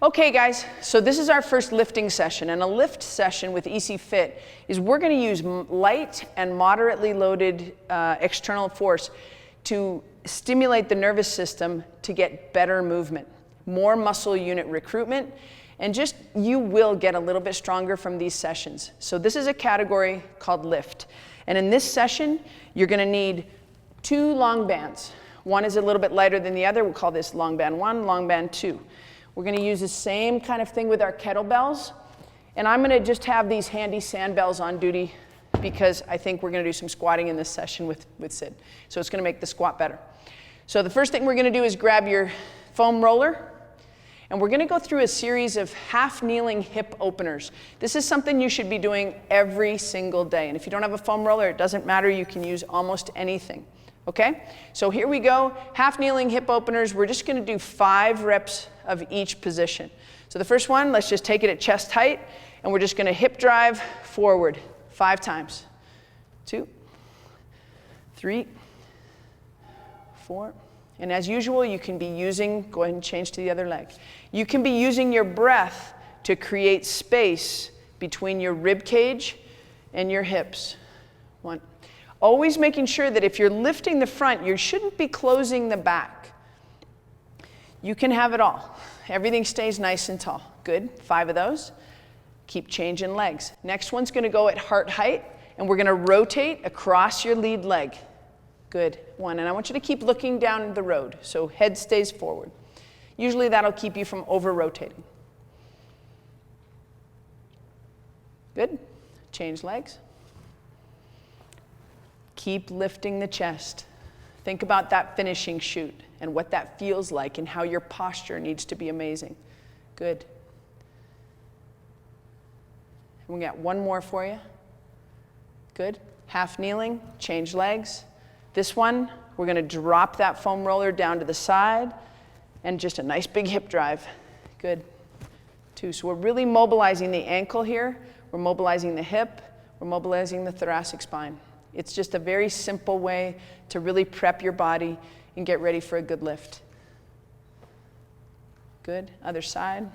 Okay guys, so this is our first lifting session, and a lift session with ECFIT is we're going to use light and moderately loaded external force to stimulate the nervous system to get better movement, more muscle unit recruitment, and just you will get a little bit stronger from these sessions. So this is a category called lift, and in this session you're going to need 2 long bands. One is a little bit lighter than the other. We'll call this long band 1, long band 2. We're going to use the same kind of thing with our kettlebells, and I'm going to just have these handy sandbells on duty because I think we're going to do some squatting in this session with Sid. So it's going to make the squat better. So the first thing we're going to do is grab your foam roller, and we're going to go through a series of half-kneeling hip openers. This is something you should be doing every single day, and if you don't have a foam roller, it doesn't matter. You can use almost anything. Okay, so here we go, half-kneeling hip openers. We're just going to do 5 reps of each position. So the first one, let's just take it at chest height, and we're just going to hip drive forward 5 times. 2, 3, 4. And as usual, you can be using, go ahead and change to the other leg. You can be using your breath to create space between your rib cage and your hips. 1. Always making sure that if you're lifting the front, you shouldn't be closing the back. You can have it all. Everything stays nice and tall. Good, 5 of those. Keep changing legs. Next one's gonna go at heart height, and we're gonna rotate across your lead leg. Good, 1. And I want you to keep looking down the road, so head stays forward. Usually that'll keep you from over-rotating. Good, change legs. Keep lifting the chest. Think about that finishing shoot and what that feels like and how your posture needs to be amazing. Good. And we got 1 more for you. Good. Half kneeling, change legs. This one, we're going to drop that foam roller down to the side and just a nice big hip drive. Good. 2. So we're really mobilizing the ankle here. We're mobilizing the hip. We're mobilizing the thoracic spine. It's just a very simple way to really prep your body and get ready for a good lift. Good. Other side.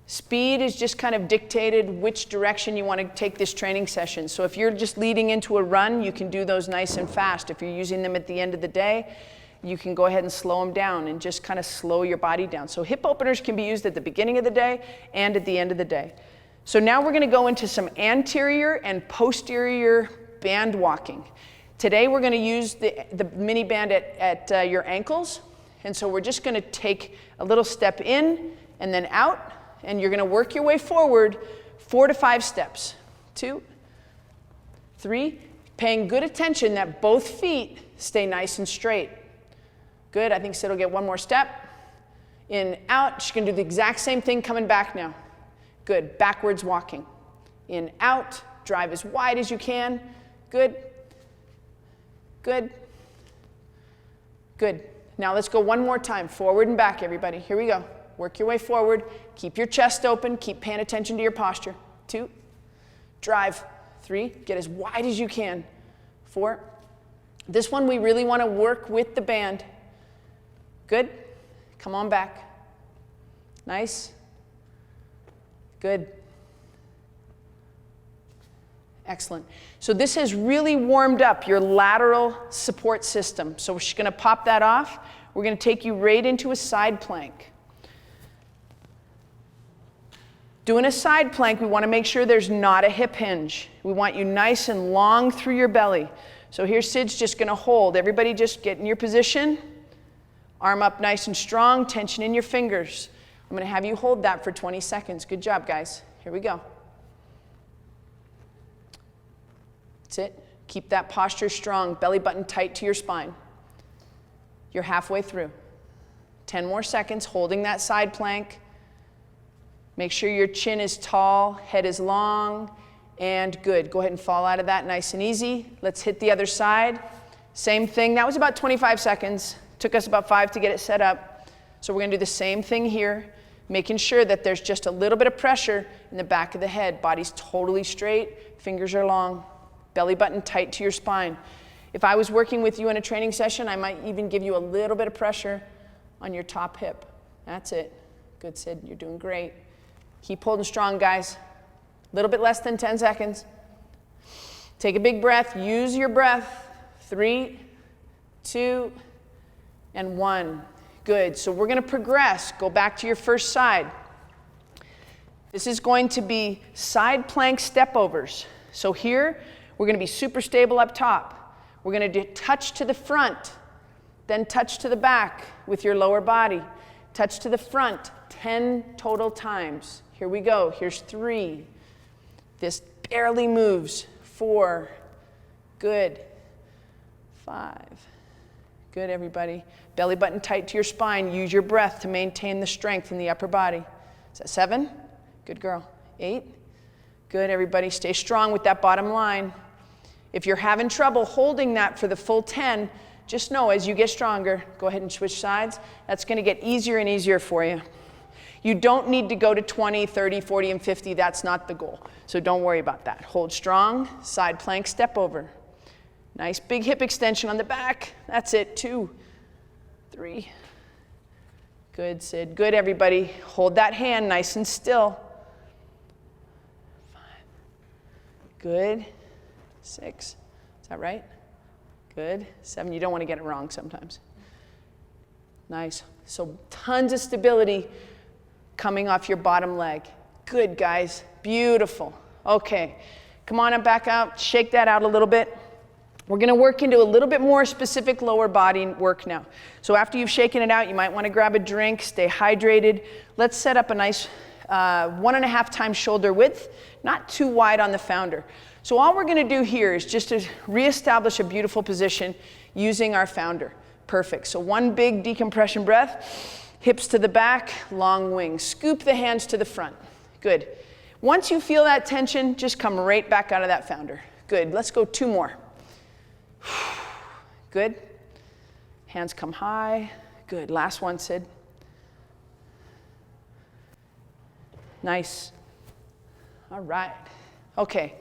Speed is just kind of dictated which direction you want to take this training session. So if you're just leading into a run, you can do those nice and fast. If you're using them at the end of the day, you can go ahead and slow them down and just kind of slow your body down. So hip openers can be used at the beginning of the day and at the end of the day. So now we're going to go into some anterior and posterior band walking. Today we're going to use the mini band at your ankles. And so we're just going to take a little step in and then out. And you're going to work your way forward 4 to 5 steps. 2, 3. Paying good attention that both feet stay nice and straight. Good, I think Sid will get 1 more step. In, out, she's gonna do the exact same thing coming back now. Good, backwards walking. In, out, drive as wide as you can. Good, good, good. Now let's go 1 more time, forward and back everybody. Here we go, work your way forward. Keep your chest open, keep paying attention to your posture. 2, drive. 3, get as wide as you can. 4, this one we really wanna work with the band. Good. Come on back. Nice. Good. Excellent. So this has really warmed up your lateral support system. So we're just going to pop that off. We're going to take you right into a side plank. Doing a side plank, we want to make sure there's not a hip hinge. We want you nice and long through your belly. So here Sid's just going to hold. Everybody just get in your position. Arm up nice and strong, tension in your fingers. I'm going to have you hold that for 20 seconds. Good job, guys. Here we go. That's it. Keep that posture strong, belly button tight to your spine. You're halfway through. 10 more seconds, holding that side plank. Make sure your chin is tall, head is long, and good. Go ahead and fall out of that nice and easy. Let's hit the other side. Same thing. That was about 25 seconds. Took us about 5 to get it set up. So we're going to do the same thing here. Making sure that there's just a little bit of pressure in the back of the head. Body's totally straight, fingers are long, belly button tight to your spine. If I was working with you in a training session, I might even give you a little bit of pressure on your top hip. That's it. Good, Sid, you're doing great. Keep holding strong, guys. A little bit less than 10 seconds. Take a big breath, use your breath. 3, 2, and 1. Good, so we're gonna progress. Go back to your first side. This is going to be side plank step overs. So here, we're gonna be super stable up top. We're gonna do touch to the front, then touch to the back with your lower body. Touch to the front 10 total times. Here we go, here's 3. This barely moves. 4, good. 5, good everybody. Belly button tight to your spine. Use your breath to maintain the strength in the upper body. Is that 7? Good girl. 8, good everybody. Stay strong with that bottom line. If you're having trouble holding that for the full 10, just know as you get stronger, go ahead and switch sides. That's gonna get easier and easier for you. You don't need to go to 20, 30, 40, and 50. That's not the goal. So don't worry about that. Hold strong, side plank, step over. Nice big hip extension on the back. That's it, 2, 3. Good, Sid. Good, everybody. Hold that hand nice and still. 5. Good. 6. Is that right? Good. 7. You don't want to get it wrong sometimes. Nice. So tons of stability coming off your bottom leg. Good, guys. Beautiful. Okay. Come on up, back out. Shake that out a little bit. We're going to work into a little bit more specific lower body work now. So after you've shaken it out, you might want to grab a drink, stay hydrated. Let's set up a nice 1.5 times shoulder width, not too wide on the founder. So all we're going to do here is just to reestablish a beautiful position using our founder. Perfect. So one big decompression breath, hips to the back, long wings. Scoop the hands to the front. Good. Once you feel that tension, just come right back out of that founder. Good. Let's go 2 more. Good. Hands come high. Good. Last one, Sid. Nice. All right. Okay.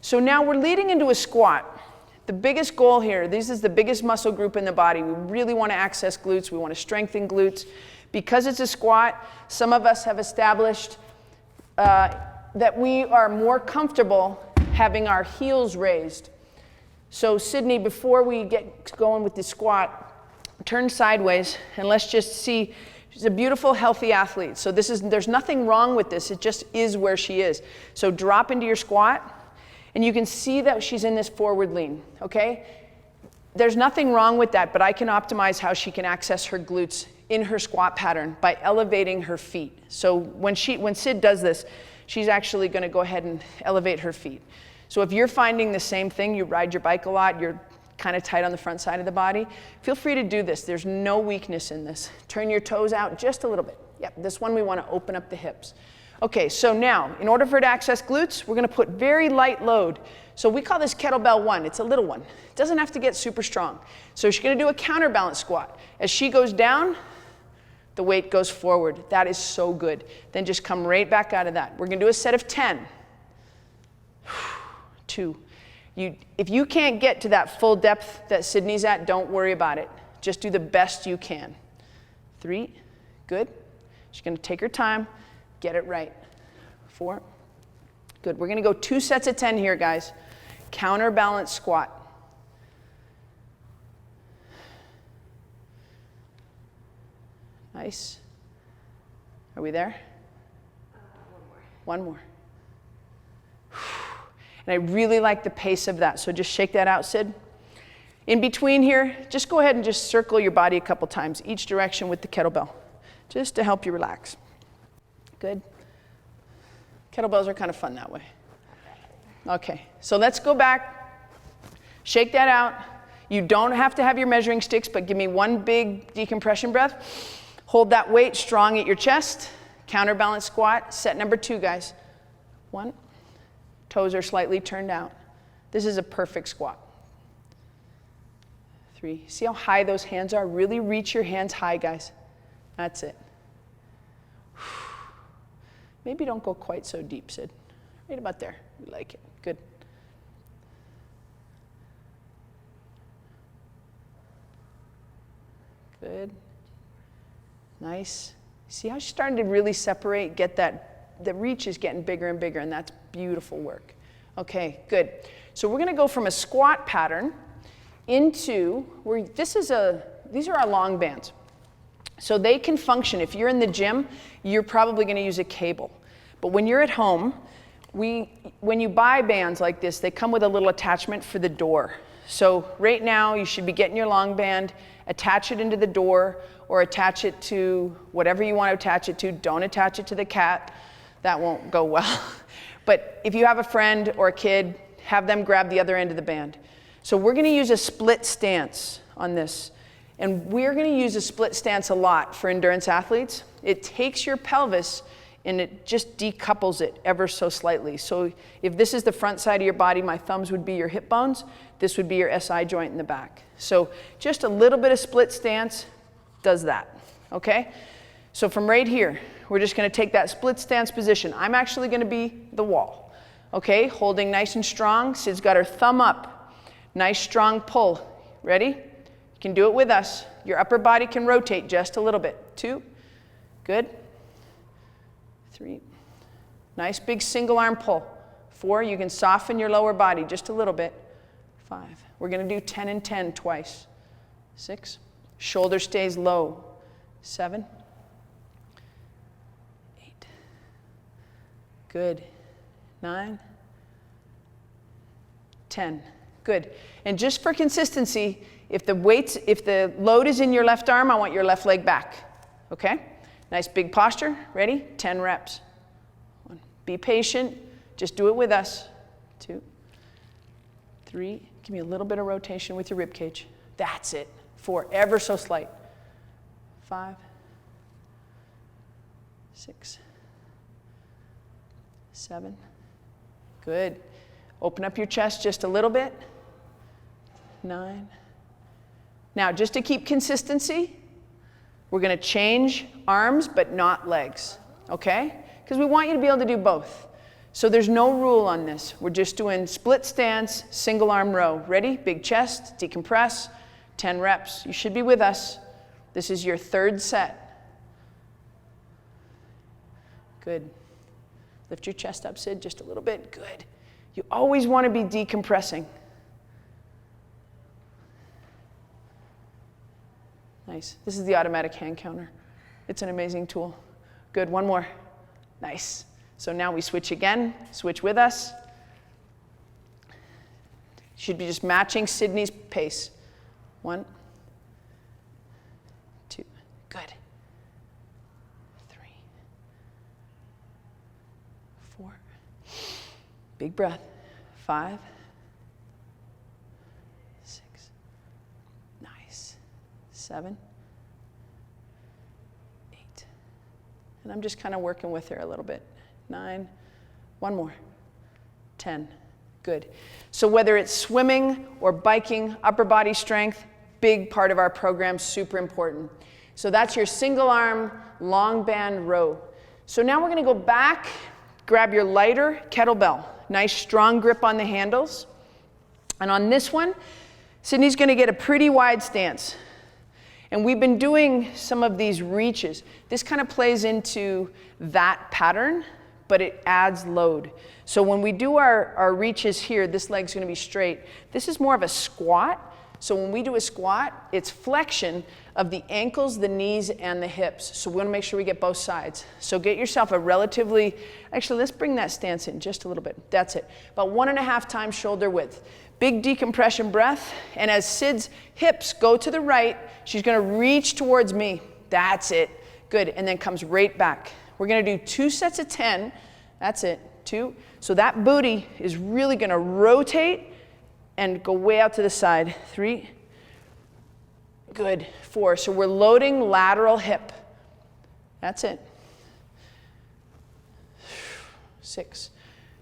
So now we're leading into a squat. The biggest goal here, this is the biggest muscle group in the body. We really want to access glutes. We want to strengthen glutes. Because it's a squat, some of us have established that we are more comfortable having our heels raised. So Sydney, before we get going with the squat, turn sideways and let's just see. She's a beautiful, healthy athlete. So there's nothing wrong with this. It just is where she is. So drop into your squat and you can see that she's in this forward lean, okay? There's nothing wrong with that, but I can optimize how she can access her glutes in her squat pattern by elevating her feet. So when Sid does this, she's actually gonna go ahead and elevate her feet. So if you're finding the same thing, you ride your bike a lot, you're kind of tight on the front side of the body, feel free to do this. There's no weakness in this. Turn your toes out just a little bit. Yep, this one we want to open up the hips. Okay, so now, in order for her to access glutes, we're going to put very light load. So we call this kettlebell 1. It's a little one. It doesn't have to get super strong. So she's going to do a counterbalance squat. As she goes down, the weight goes forward. That is so good. Then just come right back out of that. We're going to do a set of 10. 2. If you can't get to that full depth that Sydney's at, don't worry about it. Just do the best you can. 3, good. She's going to take her time, get it right. 4, good. We're going to go 2 sets of 10 here, guys. Counterbalance squat. Nice. Are we there? One more. And I really like the pace of that, so just shake that out, Sid. In between here, just go ahead and just circle your body a couple times, each direction with the kettlebell, just to help you relax. Good. Kettlebells are kind of fun that way. Okay, so let's go back, shake that out. You don't have to have your measuring sticks, but give me one big decompression breath. Hold that weight strong at your chest. Counterbalance squat, set number 2, guys. 1. Toes are slightly turned out. This is a perfect squat. 3. See how high those hands are? Really reach your hands high, guys. That's it. Maybe don't go quite so deep, Sid. Right about there. We like it. Good. Good. Nice. See how she's starting to really separate, get that, the reach is getting bigger and bigger, and that's beautiful work. Okay, good. So we're gonna go from a squat pattern into, these are our long bands. So they can function, if you're in the gym, you're probably gonna use a cable. But when you're at home, when you buy bands like this, they come with a little attachment for the door. So right now, you should be getting your long band, attach it into the door, or attach it to whatever you want to attach it to. Don't attach it to the cat. That won't go well. But if you have a friend or a kid, have them grab the other end of the band. So we're going to use a split stance on this. And we're going to use a split stance a lot for endurance athletes. It takes your pelvis and it just decouples it ever so slightly. So if this is the front side of your body, my thumbs would be your hip bones. This would be your SI joint in the back. So just a little bit of split stance does that, okay? So from right here, we're just gonna take that split stance position. I'm actually gonna be the wall, okay? Holding nice and strong. Sid's got her thumb up. Nice strong pull. Ready? You can do it with us. Your upper body can rotate just a little bit. 2, good. 3, nice big single arm pull. 4, you can soften your lower body just a little bit. 5, we're gonna do 10 and 10 twice. 6, shoulder stays low. 7, 8, good. 9, 10, good. And just for consistency, if the load is in your left arm, I want your left leg back, okay? Nice big posture, ready? 10 reps. 1, be patient, just do it with us. 2, 3, give me a little bit of rotation with your rib cage. That's it. 4, ever so slight. 5, 6, 7, good. Open up your chest just a little bit. 9. Now, just to keep consistency, we're gonna change arms, but not legs, okay? Because we want you to be able to do both. So there's no rule on this. We're just doing split stance, single arm row. Ready? Big chest, decompress, 10 reps. You should be with us. This is your 3rd set. Good. Lift your chest up, Sid, just a little bit. Good. You always want to be decompressing. Nice. This is the automatic hand counter. It's an amazing tool. Good, 1 more. Nice. So now we switch again. Switch with us. Should be just matching Sydney's pace. 1, 2, good. 3, 4, big breath. 5, 6, nice. 7, 8, and I'm just kind of working with her a little bit. 9, 1 more. 10, good. So whether it's swimming or biking, upper body strength, big part of our program, super important. So that's your single arm, long band row. So now we're gonna go back, grab your lighter kettlebell. Nice strong grip on the handles. And on this one, Sydney's gonna get a pretty wide stance. And we've been doing some of these reaches. This kind of plays into that pattern, but it adds load. So when we do our reaches here, this leg's gonna be straight. This is more of a squat. So when we do a squat, it's flexion of the ankles, the knees, and the hips. So we wanna make sure we get both sides. So get yourself a relatively, actually let's bring that stance in just a little bit. That's it. About 1.5 times shoulder width. Big decompression breath. And as Sid's hips go to the right, she's gonna reach towards me. That's it. Good, and then comes right back. We're gonna do 2 sets of 10. That's it, 2. So that booty is really gonna rotate and go way out to the side. 3, good. 4, so we're loading lateral hip. That's it. 6,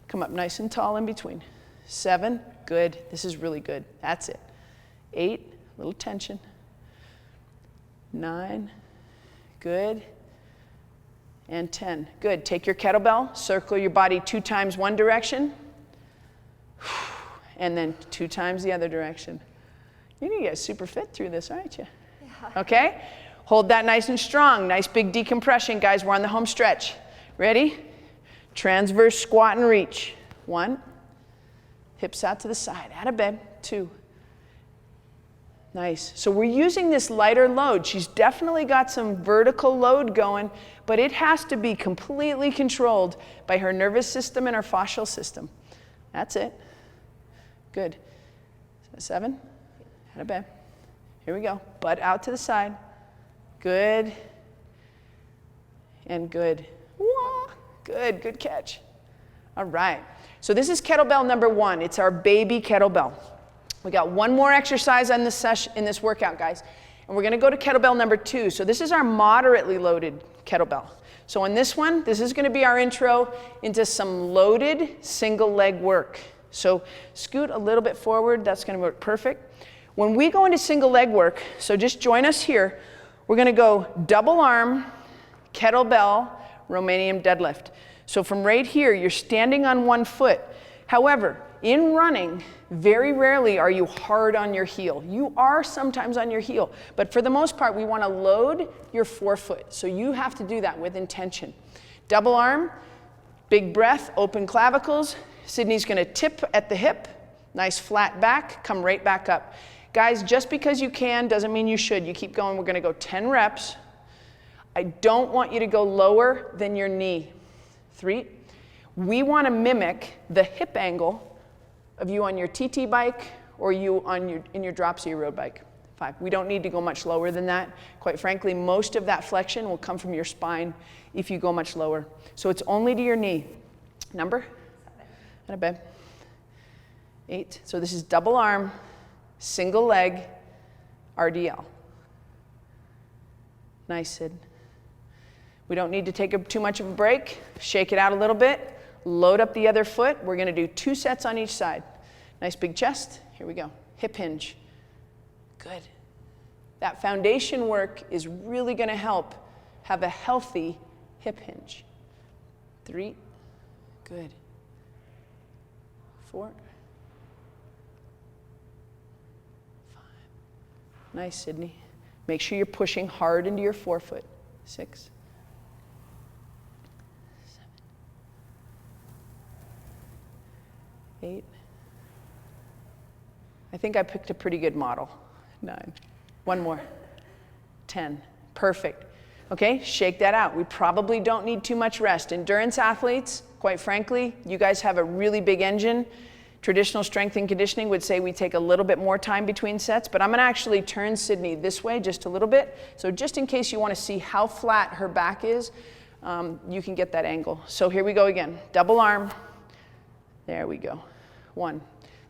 come up nice and tall in between. 7, good. This is really good. That's it. 8, little tension. 9, good. and 10. Good. Take your kettlebell, circle your body 2 times one direction, and then 2 times the other direction. You're going to get super fit through this, aren't you? Yeah. Okay? Hold that nice and strong. Nice big decompression, guys. We're on the home stretch. Ready? Transverse squat and reach. 1. Hips out to the side. Out of bed. 2. Nice. So we're using this lighter load. She's definitely got some vertical load going, but it has to be completely controlled by her nervous system and her fascial system. That's it. Good. 7. Out of bed. Here we go. Butt out to the side. Good. And good. Whoa. Good. Good catch. All right. So this is kettlebell number 1. It's our baby kettlebell. We got one more exercise on this session, in this workout, guys. And we're going to go to kettlebell number 2. So this is our moderately loaded kettlebell. So on this one, this is going to be our intro into some loaded single leg work. So scoot a little bit forward. That's going to work perfect. When we go into single leg work, so just join us here, we're going to go double arm, kettlebell, Romanian deadlift. So from right here, you're standing on one foot. However, in running, very rarely are you hard on your heel. You are sometimes on your heel, but for the most part, we want to load your forefoot. So you have to do that with intention. Double arm, big breath, open clavicles. Sydney's going to tip at the hip, nice flat back, come right back up. Guys, just because you can doesn't mean you should. You keep going. We're going to go 10 reps. I don't want you to go lower than your knee. 3. We want to mimic the hip angle of you on your TT bike or you on in your dropsy road bike. 5. We don't need to go much lower than that. Quite frankly, most of that flexion will come from your spine if you go much lower. So it's only to your knee. Number? Out of bed. 8. So this is double arm, single leg, RDL. Nice, Sid. We don't need to take too much of a break. Shake it out a little bit. Load up the other foot. We're going to do 2 sets on each side. Nice big chest. Here we go. Hip hinge. Good. That foundation work is really going to help have a healthy hip hinge. 3. Good. 4. 5. Nice, Sydney. Make sure you're pushing hard into your forefoot. 6. 8. I think I picked a pretty good model. 9. One more. 10. Perfect. Okay, shake that out. We probably don't need too much rest. Endurance athletes, quite frankly, you guys have a really big engine. Traditional strength and conditioning would say we take a little bit more time between sets, but I'm going to actually turn Sydney this way just a little bit. So just in case you want to see how flat her back is, you can get that angle. So here we go again. Double arm. There we go. 1.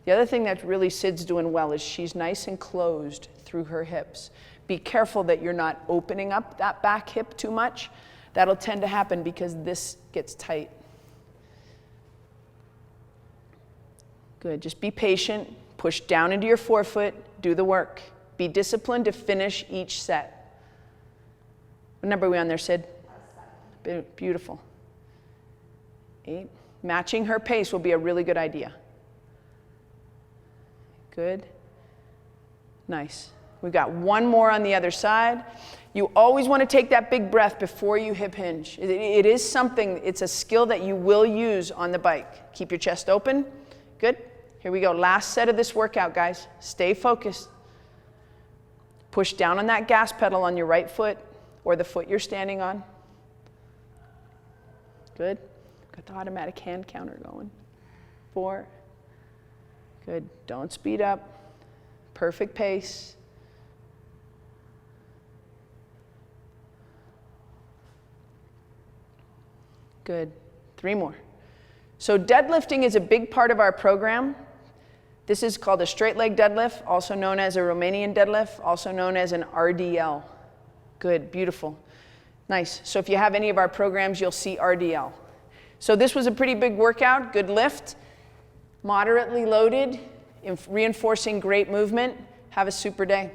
The other thing that really Sid's doing well is she's nice and closed through her hips. Be careful that you're not opening up that back hip too much. That'll tend to happen because this gets tight. Good. Just be patient. Push down into your forefoot. Do the work. Be disciplined to finish each set. What number are we on there, Sid? 7. Beautiful. 8. Matching her pace will be a really good idea. Good. Nice. We've got one more on the other side. You always want to take that big breath before you hip hinge. It is something, it's a skill that you will use on the bike. Keep your chest open. Good. Here we go. Last set of this workout, guys. Stay focused. Push down on that gas pedal on your right foot or the foot you're standing on. Good. Got the automatic hand counter going. 4. Good. Don't speed up. Perfect pace. Good. 3 more. So deadlifting is a big part of our program. This is called a straight leg deadlift, also known as a Romanian deadlift, also known as an RDL. Good. Beautiful. Nice. So if you have any of our programs, you'll see RDL. So this was a pretty big workout. Good lift. Moderately loaded, reinforcing great movement. Have a super day.